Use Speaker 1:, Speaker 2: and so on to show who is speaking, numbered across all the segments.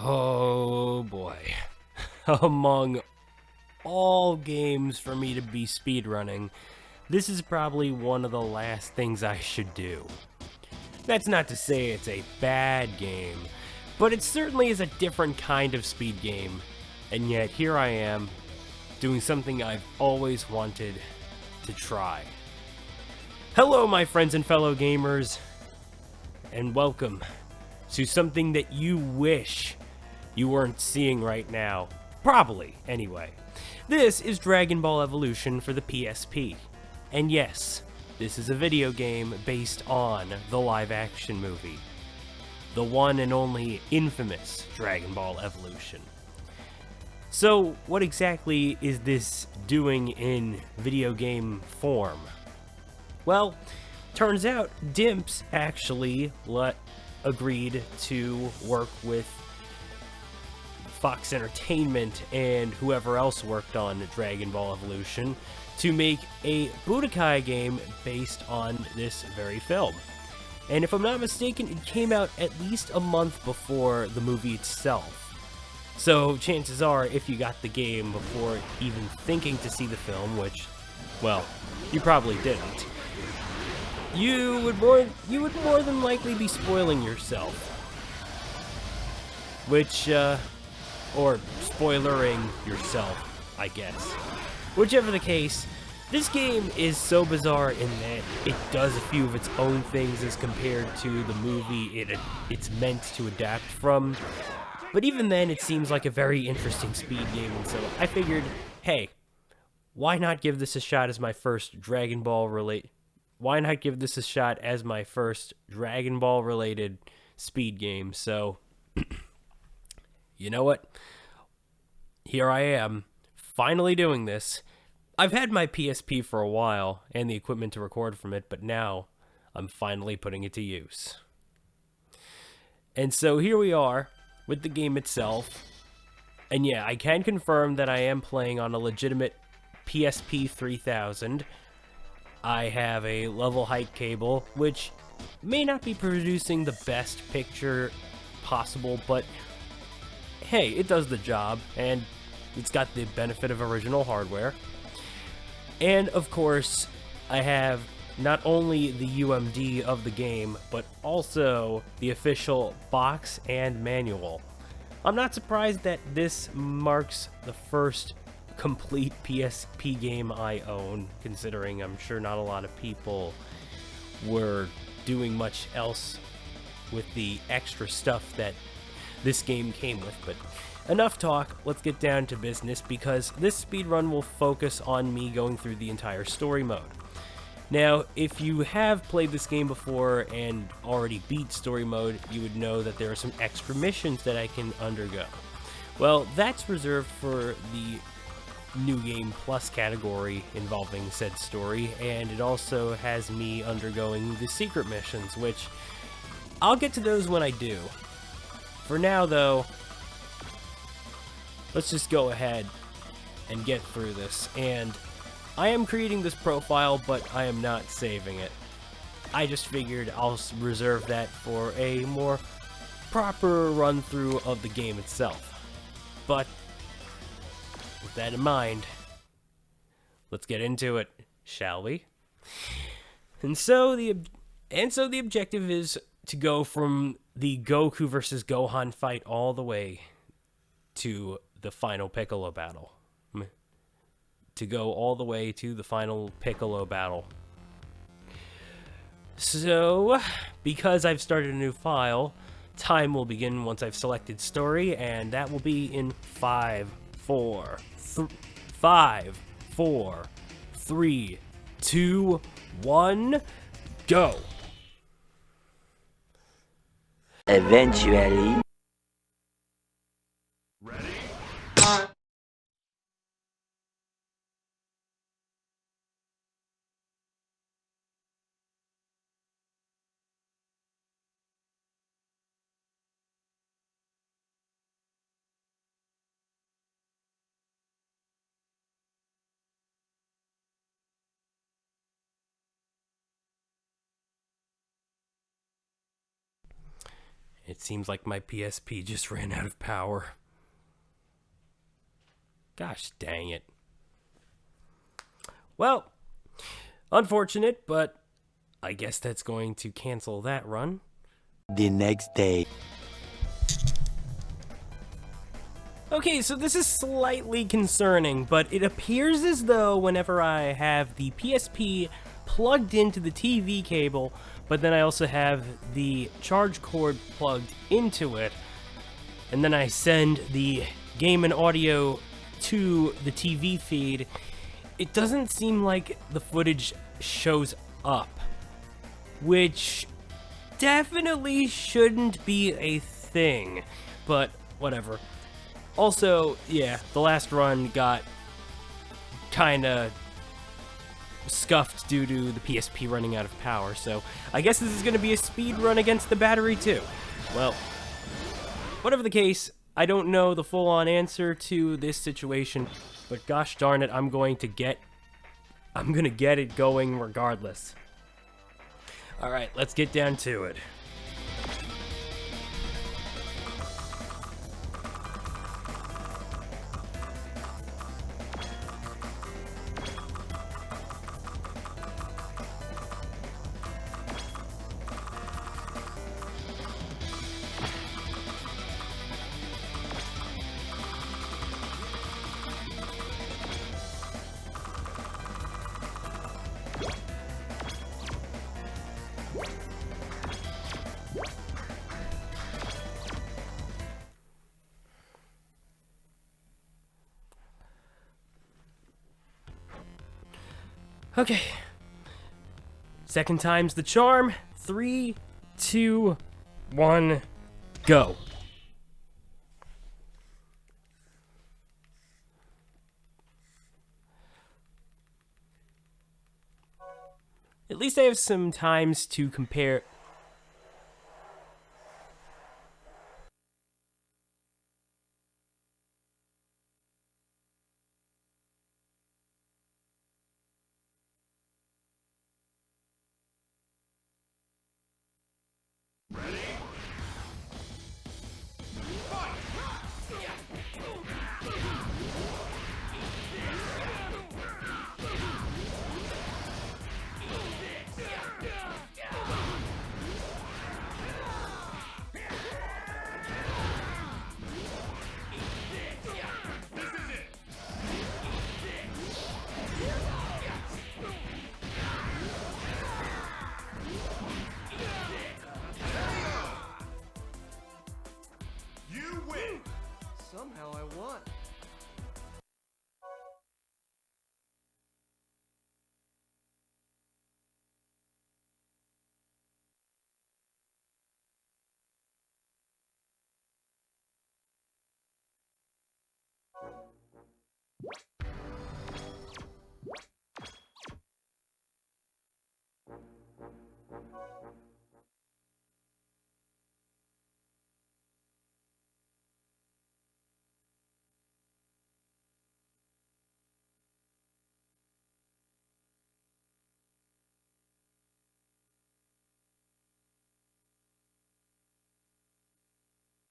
Speaker 1: Oh boy. Among all games for me to be speedrunning, this is probably one of the last things I should do. That's not to say it's a bad game, but it certainly is a different kind of speed game, and yet here I am, doing something I've always wanted to try. Hello my friends and fellow gamers, and welcome to something that you wish you weren't seeing right now. Probably, anyway. This is Dragonball Evolution for the PSP. And yes, this is a video game based on the live-action movie. The one and only infamous Dragonball Evolution. So, what exactly is this doing in video game form? Well, turns out Dimps actually agreed to work with Fox Entertainment and whoever else worked on Dragon Ball Evolution to make a Budokai game based on this very film. And if I'm not mistaken, it came out at least a month before the movie itself. So chances are, if you got the game before even thinking to see the film, which, well, you probably didn't, you would more than likely be spoiling yourself. Which, or spoilering yourself, I guess. Whichever the case, this game is so bizarre in that it does a few of its own things as compared to the movie it's meant to adapt from. But even then, it seems like a very interesting speed game, and so I figured, hey, why not give this a shot as my first Dragon Ball related speed game? So, you know what? Here I am, finally doing this. I've had my PSP for a while, and the equipment to record from it, but now I'm finally putting it to use. And so here we are, with the game itself. And yeah, I can confirm that I am playing on a legitimate PSP 3000. I have a level height cable, which may not be producing the best picture possible, but hey, it does the job, and it's got the benefit of original hardware. And of course, I have not only the UMD of the game, but also the official box and manual. I'm not surprised that this marks the first complete PSP game I own, considering I'm sure not a lot of people were doing much else with the extra stuff that this game came with. But enough talk, let's get down to business, because this speedrun will focus on me going through the entire story mode. Now, if you have played this game before and already beat story mode, you would know that there are some extra missions that I can undergo. Well, that's reserved for the New Game Plus category involving said story, and it also has me undergoing the secret missions, which I'll get to those when I do. For now, though, let's just go ahead and get through this. And I am creating this profile, but I am not saving it. I just figured I'll reserve that for a more proper run-through of the game itself. But with that in mind, let's get into it, shall we? And so the objective is to go from the Goku versus Gohan fight all the way to the final Piccolo battle. So, because I've started a new file, time will begin once I've selected story, and that will be in 5, 4, 3, 2, 1, go!
Speaker 2: Eventually.
Speaker 1: It seems like my PSP just ran out of power. Gosh dang it. Well, unfortunate, but I guess that's going to cancel that run.
Speaker 2: The next day.
Speaker 1: Okay, so this is slightly concerning, but it appears as though whenever I have the PSP plugged into the TV cable, but then I also have the charge cord plugged into it, and then I send the game and audio to the TV feed, it doesn't seem like the footage shows up, which definitely shouldn't be a thing, but whatever. Also, yeah, the last run got kinda scuffed due to the PSP running out of power, so I guess this is gonna be a speed run against the battery too. Well, whatever the case, I don't know the full-on answer to this situation, but gosh darn it, I'm gonna get it going regardless. Alright, let's get down to it. Okay. Second time's the charm. 3, 2, 1, go. At least I have some times to compare.
Speaker 3: Somehow I won.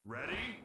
Speaker 4: Ready?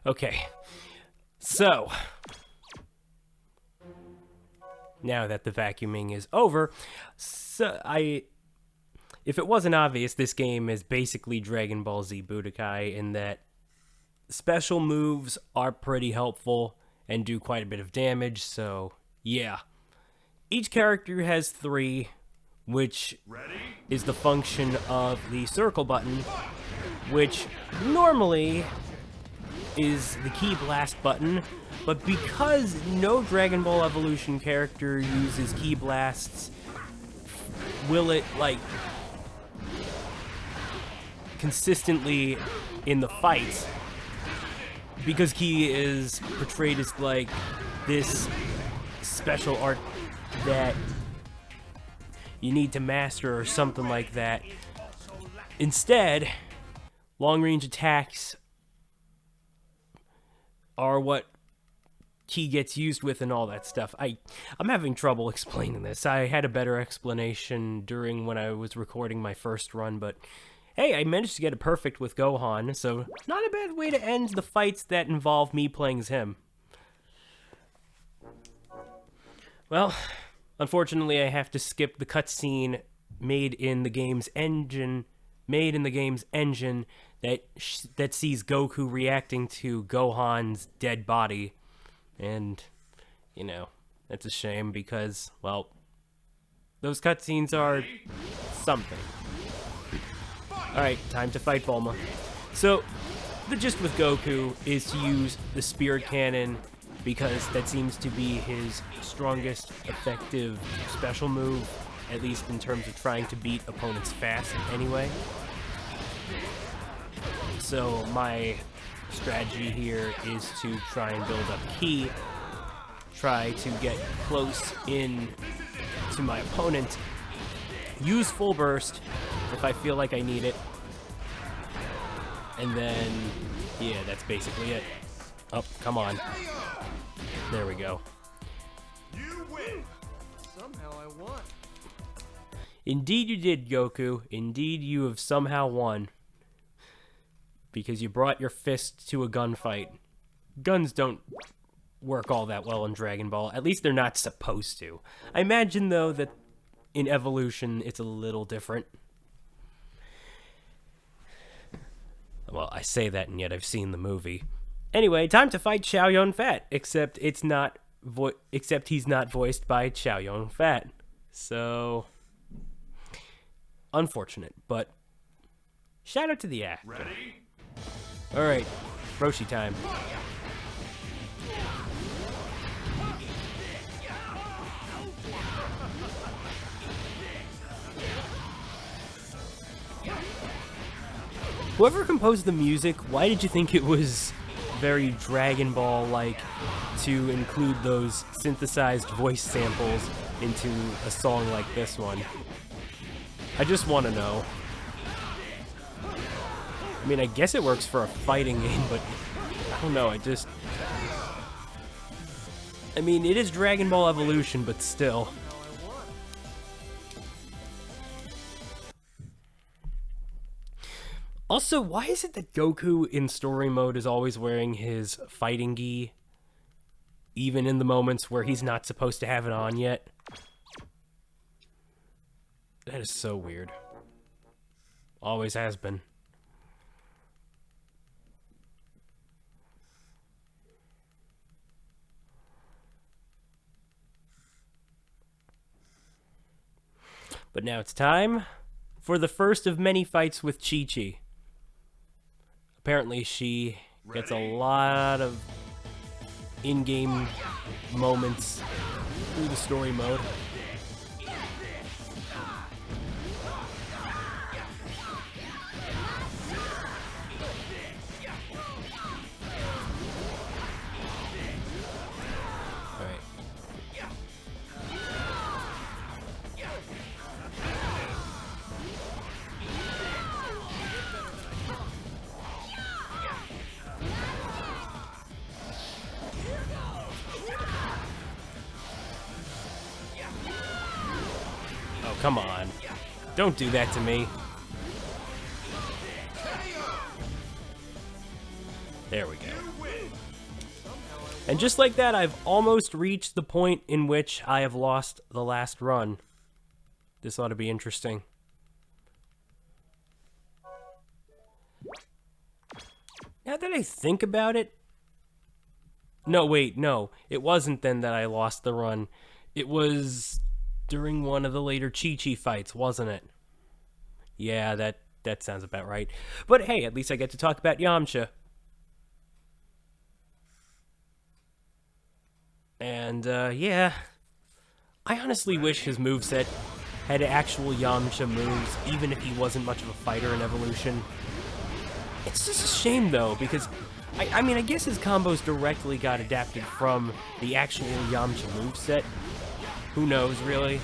Speaker 1: Okay, so now that the vacuuming is over, if it wasn't obvious, this game is basically Dragon Ball Z Budokai in that special moves are pretty helpful and do quite a bit of damage, so yeah. Each character has 3, which is the function of the circle button, which normally is the key blast button, but because no Dragon Ball Evolution character uses key blasts, will it, like, consistently in the fights, because Ki is portrayed as, like, this special art that you need to master or something like that. Instead, long-range attacks are what Ki gets used with and all that stuff. I'm having trouble explaining this. I had a better explanation during when I was recording my first run, but hey, I managed to get it perfect with Gohan, so not a bad way to end the fights that involve me playing as him. Well, unfortunately, I have to skip the cutscene made in the game's engine that sees Goku reacting to Gohan's dead body. And, you know, that's a shame because, well, those cutscenes are something. Alright, time to fight Bulma. So, the gist with Goku is to use the Spirit Cannon because that seems to be his strongest effective special move, at least in terms of trying to beat opponents fast anyway. So my strategy here is to try and build up Ki, try to get close in to my opponent, use full burst if I feel like I need it, and then, yeah, that's basically it. Oh, come on. There we go.
Speaker 3: You win. Somehow I won.
Speaker 1: Indeed you did, Goku. Indeed you have somehow won. Because you brought your fist to a gunfight. Guns don't work all that well in Dragon Ball. At least they're not supposed to. I imagine, though, that in Evolution it's a little different. Well, I say that, and yet I've seen the movie. Anyway, time to fight Chow Yun-Fat, except he's not voiced by Chow Yun-Fat. So, unfortunate, but shout out to the actor.
Speaker 3: Ready?
Speaker 1: All right, Roshi time. Whoever composed the music, why did you think it was very Dragon Ball-like to include those synthesized voice samples into a song like this one? I just want to know. I mean, I guess it works for a fighting game, but I don't know, I mean, it is Dragon Ball Evolution, but still. Also, why is it that Goku in story mode is always wearing his fighting gi, even in the moments where he's not supposed to have it on yet? That is so weird. Always has been. But now it's time for the first of many fights with Chi-Chi. Apparently she gets a lot of in-game moments through the story mode. Come on. Don't do that to me. There we go. And just like that, I've almost reached the point in which I have lost the last run. This ought to be interesting. Now that I think about it... No, wait, no. It wasn't then that I lost the run. It was during one of the later Chi-Chi fights, wasn't it? Yeah, that sounds about right. But hey, at least I get to talk about Yamcha. And, yeah. I honestly wish his moveset had actual Yamcha moves, even if he wasn't much of a fighter in Evolution. It's just a shame, though, because, I mean, I guess his combos directly got adapted from the actual Yamcha moveset. Who knows, really?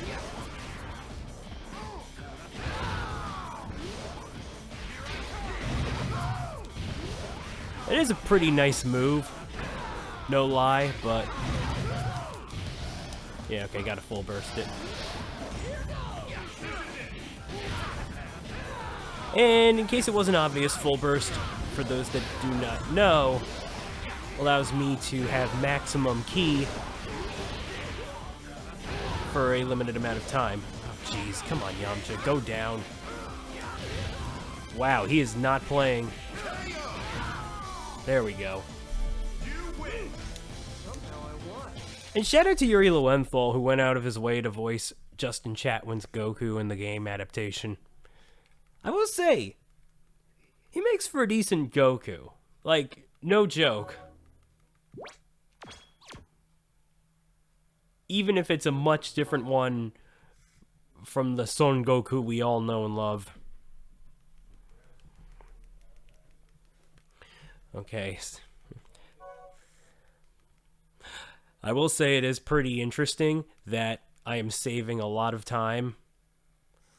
Speaker 1: It is a pretty nice move, no lie, but... yeah, okay, gotta full burst it. And in case it wasn't obvious, full burst, for those that do not know, allows me to have maximum ki for a limited amount of time. Oh, jeez, come on, Yamcha, go down. Wow, he is not playing. There we go. And shout out to Yuri Lowenthal, who went out of his way to voice Justin Chatwin's Goku in the game adaptation. I will say, he makes for a decent Goku. Like, no joke. Even if it's a much different one from the Son Goku we all know and love. Okay. I will say it is pretty interesting that I am saving a lot of time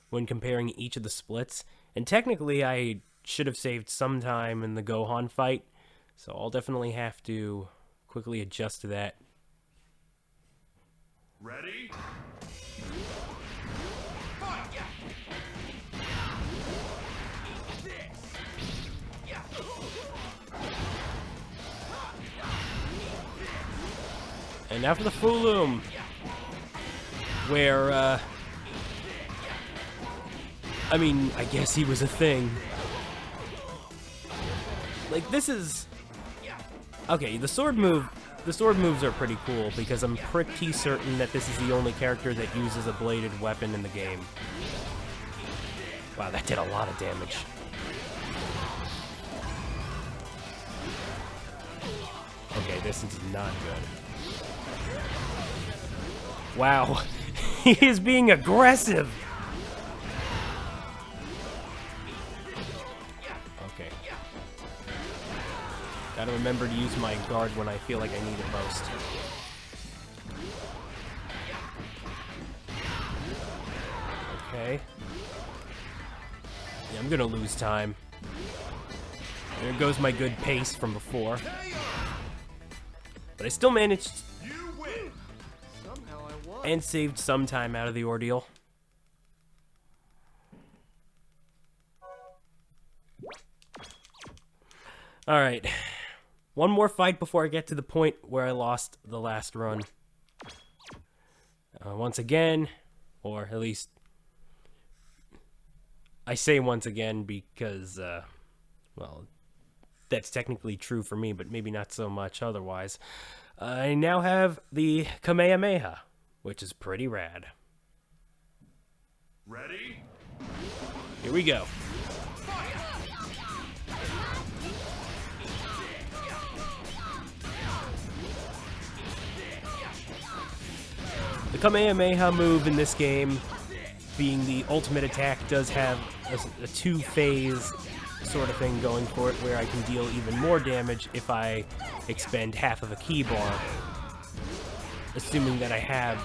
Speaker 1: when comparing each of the splits. And technically, I should have saved some time in the Gohan fight, so I'll definitely have to quickly adjust to that.
Speaker 3: Ready?
Speaker 1: And now for the Fulum, where, I mean, I guess he was a thing. Like, this is... okay, the sword moves are pretty cool, because I'm pretty certain that this is the only character that uses a bladed weapon in the game. Wow, that did a lot of damage. Okay, this is not good. Wow, he is being aggressive! Okay. Gotta remember to use my guard when I feel like I need it most. Okay. Yeah, I'm gonna lose time. There goes my good pace from before. But I still managed... and saved some time out of the ordeal. Alright. One more fight before I get to the point where I lost the last run. Once again, or at least... I say once again because, well, that's technically true for me, but maybe not so much otherwise. I now have the Kamehameha, which is pretty rad.
Speaker 3: Ready?
Speaker 1: Here we go. The Kamehameha move in this game, being the ultimate attack, does have a two-phase sort of thing going for it, where I can deal even more damage if I expend half of a ki bar. Assuming that I have,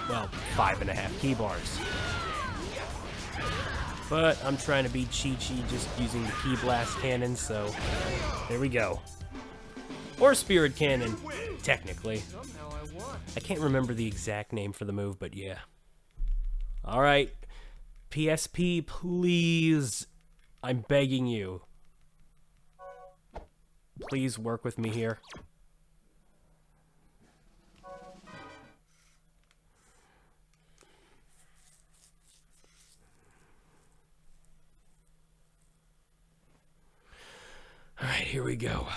Speaker 1: well, 5.5 ki bars. But I'm trying to beat Chi-Chi just using the Ki Blast Cannon, so there we go. Or Spirit Cannon, technically. I can't remember the exact name for the move, but yeah. Alright, PSP, please. I'm begging you. Please work with me here. Alright, here we go.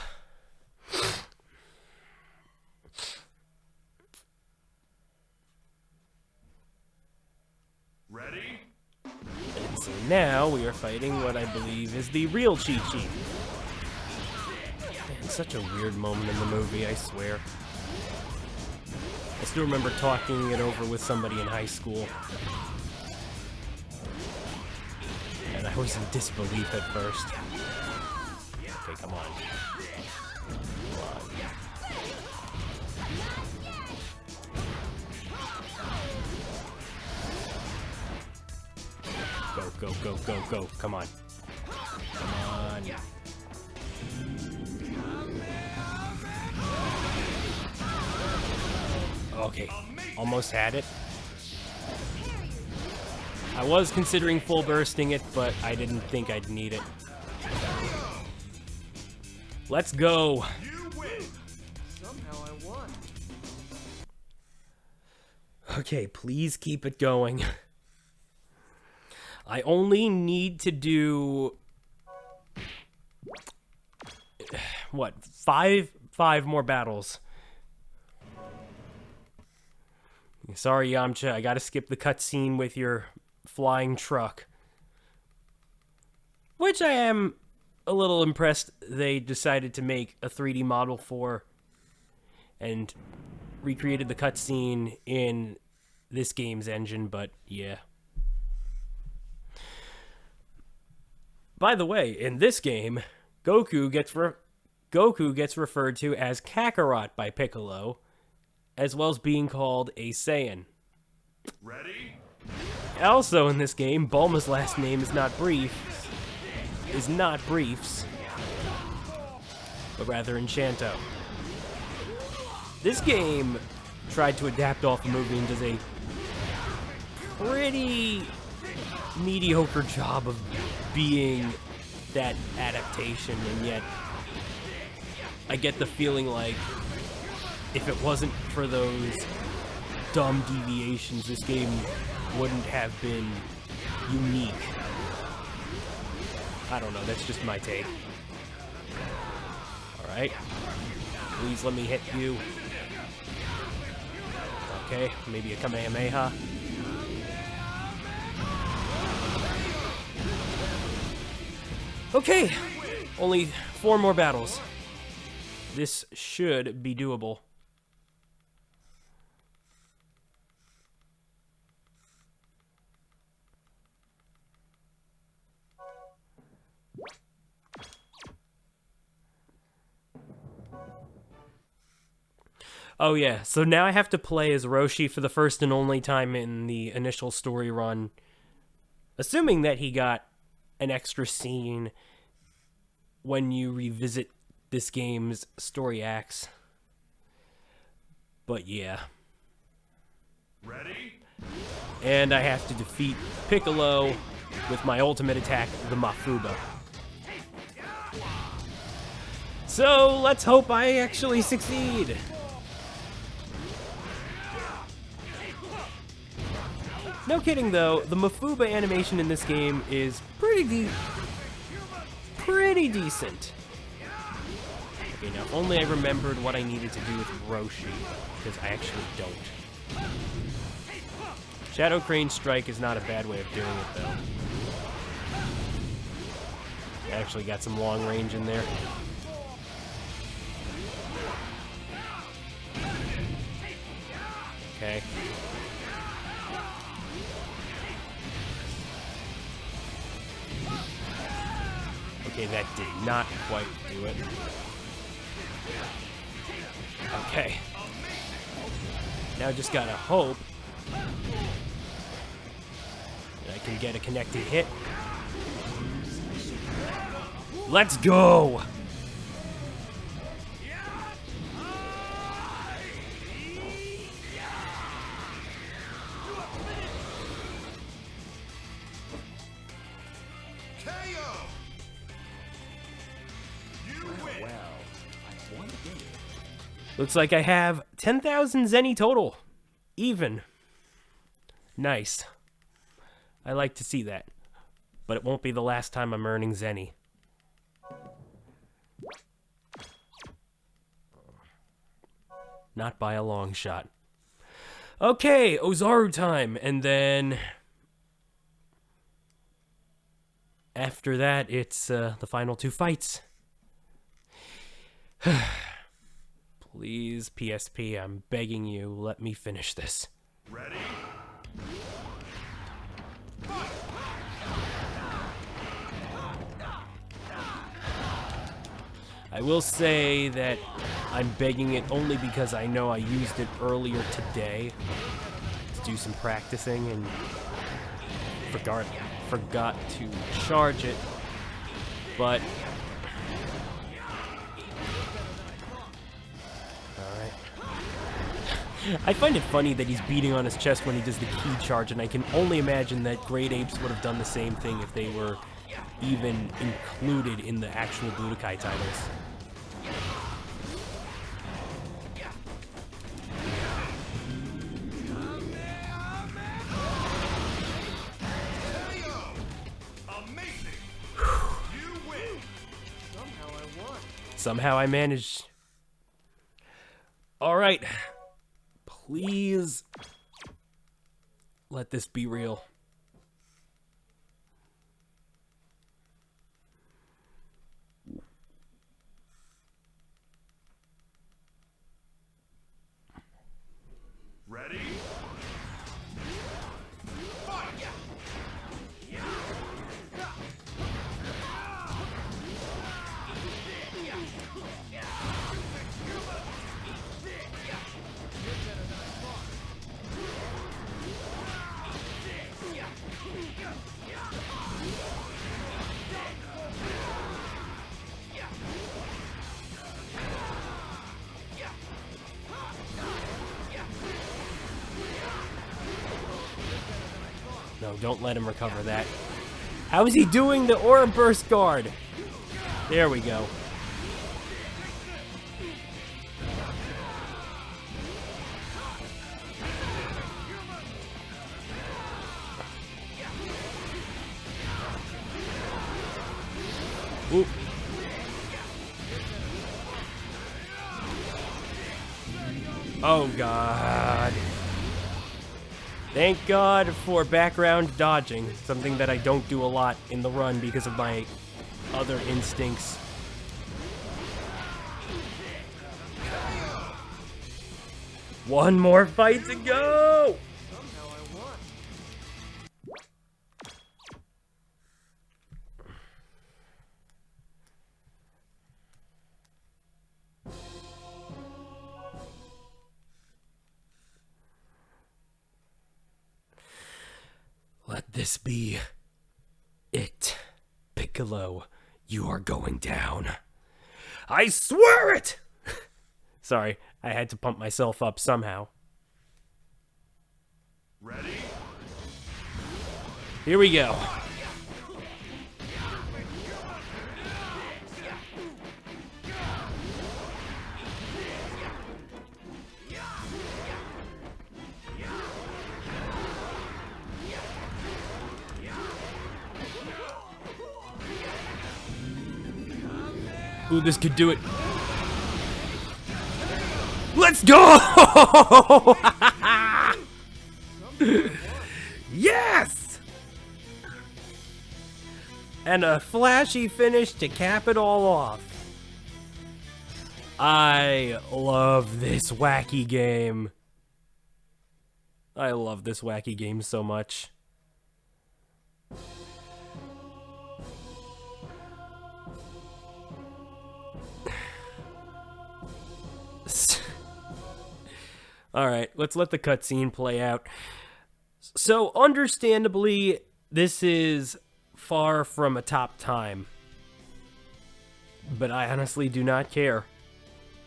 Speaker 3: Ready?
Speaker 1: And so now we are fighting what I believe is the real Chi-Chi. Man, such a weird moment in the movie, I swear. I still remember talking it over with somebody in high school. And I was in disbelief at first. Okay, come on. Go, go, go, go, go. Come on. Come on. Okay, almost had it. I was considering full bursting it, but I didn't think I'd need it. Let's go.
Speaker 3: You win. Somehow I won.
Speaker 1: Okay, please keep it going. I only need to do what, five more battles. Sorry, Yamcha, I gotta skip the cutscene with your flying truck. Which I am a little impressed they decided to make a 3D model for and recreated the cutscene in this game's engine, but yeah. By the way, in this game, Goku gets referred to as Kakarot by Piccolo, as well as being called a Saiyan.
Speaker 3: Ready?
Speaker 1: Also in this game, Bulma's last name is not Briefs, but rather Enchanto. This game tried to adapt off the movie and does a pretty mediocre job of being that adaptation, and yet I get the feeling like if it wasn't for those dumb deviations, this game wouldn't have been unique. I don't know, that's just my take. Alright. Please let me hit you. Okay, maybe a Kamehameha. Okay, only 4 more battles. This should be doable. Oh yeah, so now I have to play as Roshi for the first and only time in the initial story run. Assuming that he got an extra scene when you revisit this game's story acts. But yeah.
Speaker 3: Ready?
Speaker 1: And I have to defeat Piccolo with my ultimate attack, the Mafuba. So let's hope I actually succeed. No kidding though, the Mafuba animation in this game is pretty decent. Okay, now if only I remembered what I needed to do with Roshi, because I actually don't. Shadow Crane Strike is not a bad way of doing it though. I actually got some long range in there. Okay. Okay, that did not quite do it. Okay. Now I just gotta hope that I can get a connected hit. Let's go! Looks like I have 10,000 Zenny total. Even. Nice. I like to see that. But it won't be the last time I'm earning Zenny. Not by a long shot. Okay, Ozaru time. And then after that, it's the final 2 fights. Please, PSP, I'm begging you, let me finish this.
Speaker 3: Ready?
Speaker 1: I will say that I'm begging it only because I know I used it earlier today to do some practicing and forgot to charge it, but alright. I find it funny that he's beating on his chest when he does the key charge, and I can only imagine that Great Apes would have done the same thing if they were even included in the actual Budokai titles. Somehow I managed. All right. Please let this be real.
Speaker 3: Ready?
Speaker 1: No, don't let him recover that. How is he doing the Aura Burst guard? There we go. Oop. Oh, God. Thank God for background dodging, something that I don't do a lot in the run because of my other instincts. One more fight to go! Let this be it. Piccolo, you are going down. I swear it! Sorry, I had to pump myself up somehow.
Speaker 3: Ready?
Speaker 1: Here we go. Ooh, this could do it. Let's go! Yes! And a flashy finish to cap it all off. I love this wacky game. I love this wacky game so much. Alright, let's let the cutscene play out. So, understandably, this is far from a top time. But I honestly do not care.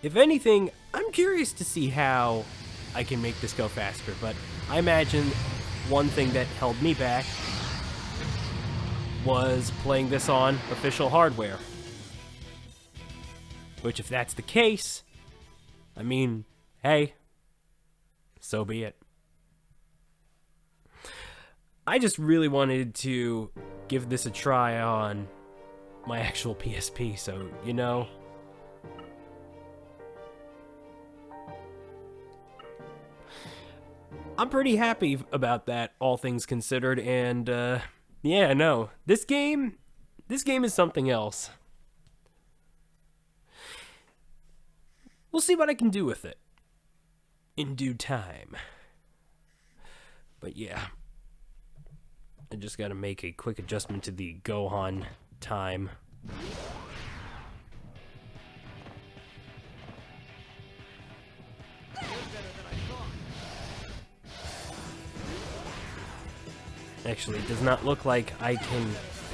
Speaker 1: If anything, I'm curious to see how I can make this go faster, but I imagine one thing that held me back was playing this on official hardware. Which, if that's the case, I mean, hey, so be it. I just really wanted to give this a try on my actual PSP, so, you know. I'm pretty happy about that, all things considered, and, yeah, no. This game is something else. we'll see what I can do with it in due time. But yeah, I just gotta make a quick adjustment to the Gohan time. Actually, it does not look like I can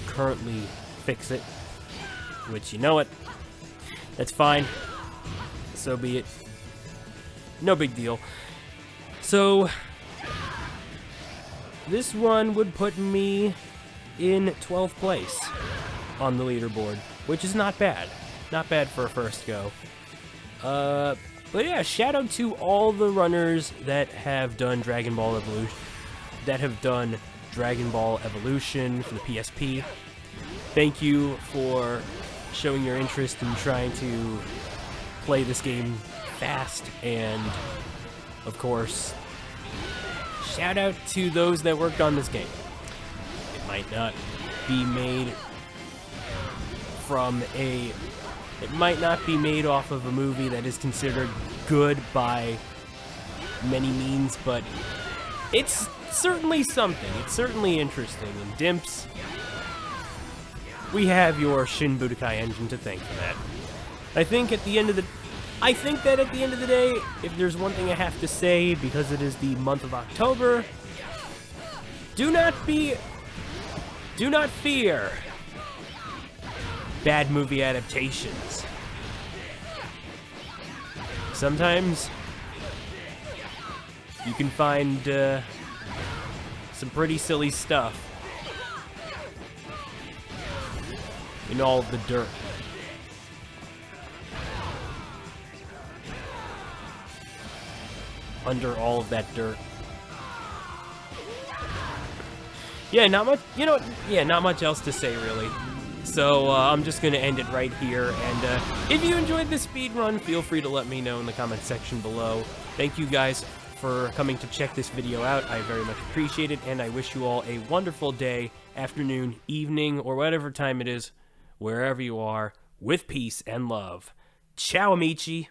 Speaker 1: currently fix it, which, you know what, that's fine, so be it, no big deal. So, this one would put me in 12th place on the leaderboard, which is not bad for a first go. But yeah, shout out to all the runners that have done Dragon Ball Evolution, for the PSP. Thank you for showing your interest in trying to play this game fast, and of course, shout out to those that worked on this game. It might not be made off of a movie that is considered good by many means, but it's certainly something. It's certainly interesting. And Dimps, we have your Shin Budokai engine to thank for that. I think that at the end of the day, if there's one thing I have to say, because it is the month of October, do not fear bad movie adaptations. Sometimes you can find some pretty silly stuff in all of the dirt. Under all of that dirt. Yeah, not much, not much else to say, really. So, I'm just going to end it right here, and if you enjoyed this speedrun, feel free to let me know in the comment section below. Thank you guys for coming to check this video out. I very much appreciate it, and I wish you all a wonderful day, afternoon, evening, or whatever time it is, wherever you are, with peace and love. Ciao, amici!